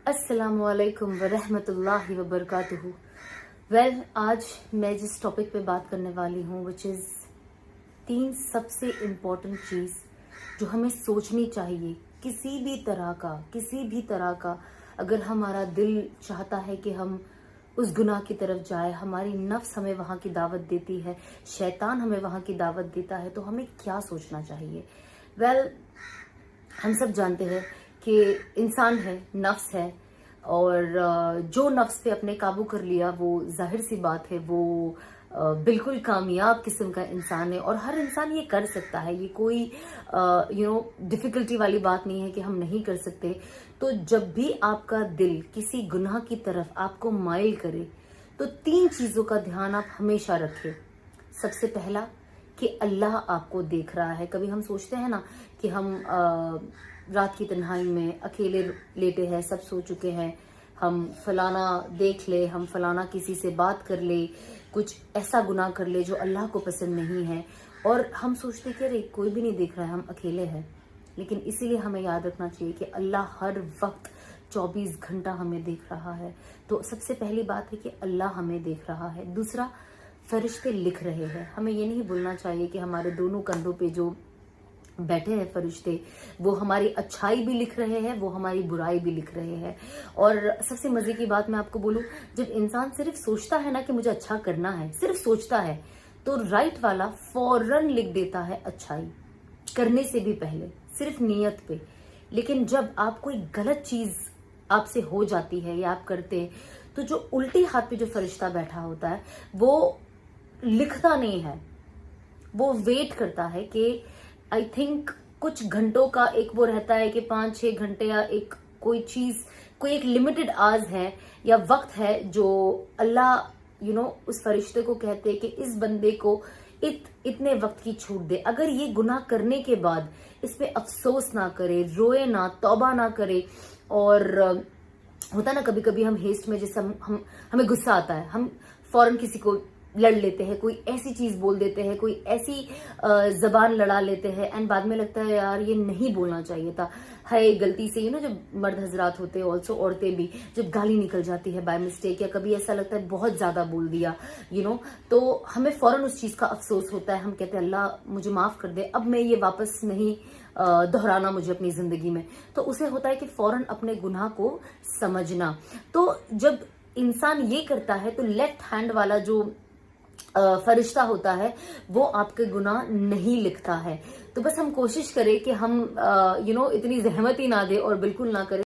अस्सलामु अलैकुम वरहमतुल्लाहि वबरकातुहू। वेल, आज मैं जिस टॉपिक पे बात करने वाली हूँ विच इज़ 3 सबसे इम्पोर्टेंट चीज़ जो हमें सोचनी चाहिए किसी भी तरह का अगर हमारा दिल चाहता है कि हम उस गुनाह की तरफ जाए, हमारी नफ्स हमें वहाँ की दावत देती है, शैतान हमें वहाँ की दावत देता है, तो हमें क्या सोचना चाहिए। वेल, हम सब जानते हैं कि इंसान है, नफ्स है, और जो नफ्स पे अपने काबू कर लिया वो जाहिर सी बात है वो बिल्कुल कामयाब किस्म का इंसान है। और हर इंसान ये कर सकता है, ये कोई डिफिकल्टी वाली बात नहीं है कि हम नहीं कर सकते। तो जब भी आपका दिल किसी गुनाह की तरफ आपको माइल करे तो 3 चीज़ों का ध्यान आप हमेशा रखें। सबसे पहला कि अल्लाह आपको देख रहा है। कभी हम सोचते हैं ना कि हम रात की तन्हाई में अकेले लेटे हैं, सब सो चुके हैं, हम फलाना देख ले, हम फलाना किसी से बात कर ले, कुछ ऐसा गुनाह कर ले जो अल्लाह को पसंद नहीं है, और हम सोचते कि अरे कोई भी नहीं देख रहा है, हम अकेले हैं। लेकिन इसीलिए हमें याद रखना चाहिए कि अल्लाह हर वक्त 24 घंटा हमें देख रहा है। तो सबसे पहली बात है कि अल्लाह हमें देख रहा है। दूसरा, फरिश्ते लिख रहे हैं। हमें ये नहीं भूलना चाहिए कि हमारे दोनों कंधों पे जो बैठे हैं फरिश्ते, वो हमारी अच्छाई भी लिख रहे हैं, वो हमारी बुराई भी लिख रहे हैं। और सबसे मजे की बात मैं आपको बोलूं, जब इंसान सिर्फ सोचता है ना कि मुझे अच्छा करना है, सिर्फ सोचता है, तो राइट वाला फौरन लिख देता है अच्छाई, करने से भी पहले, सिर्फ नियत पे। लेकिन जब आप कोई गलत चीज आपसे हो जाती है या आप करते हैं, तो जो उल्टी हाथ पे जो फरिश्ता बैठा होता है वो लिखता नहीं है, वो वेट करता है कि आई थिंक कुछ घंटों का एक वो रहता है कि 5-6 घंटे या एक कोई चीज, कोई एक लिमिटेड आवर्स है या वक्त है जो अल्लाह उस फरिश्ते को कहते हैं कि इस बंदे को इतने वक्त की छूट दे। अगर ये गुनाह करने के बाद इस पे अफसोस ना करे, रोए ना, तौबा ना करे, और होता ना कभी कभी हम हेस्ट में, जैसे हमें गुस्सा आता है, हम फौरन किसी को लड़ लेते हैं, कोई ऐसी चीज बोल देते हैं, कोई ऐसी जबान लड़ा लेते हैं, एंड बाद में लगता है यार ये नहीं बोलना चाहिए था, है गलती से। जब मर्द हजरात होते हैं, ऑल्सो औरतें भी, जब गाली निकल जाती है बाय मिस्टेक, या कभी ऐसा लगता है बहुत ज्यादा बोल दिया तो हमें फौरन उस चीज का अफसोस होता है। हम कहते हैं अल्लाह मुझे माफ कर दे, अब मैं ये वापस नहीं दोहराना मुझे अपनी जिंदगी में। तो उसे होता है कि फौरन अपने गुनाह को समझना। तो जब इंसान ये करता है तो लेफ्ट हैंड वाला जो फरिश्ता होता है वो आपके गुनाह नहीं लिखता है। तो बस हम कोशिश करें कि हम इतनी जहमत ही ना दे और बिल्कुल ना करें।